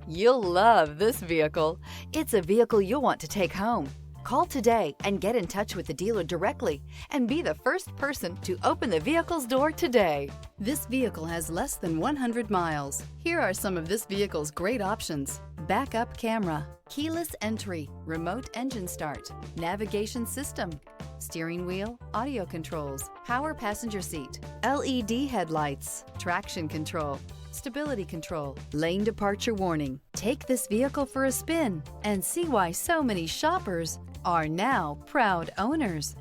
You'll love this vehicle. It's a vehicle you'll want to take home. Call today and get in touch with the dealer directly and be the first person to open the vehicle's door today. This vehicle has less than 100 miles. Here are some of this vehicle's great options: backup camera, keyless entry, remote engine start, navigation system, steering wheel audio controls, power passenger seat, LED headlights, traction control, stability control, lane departure warning. Take this vehicle for a spin and see why so many shoppers are now proud owners.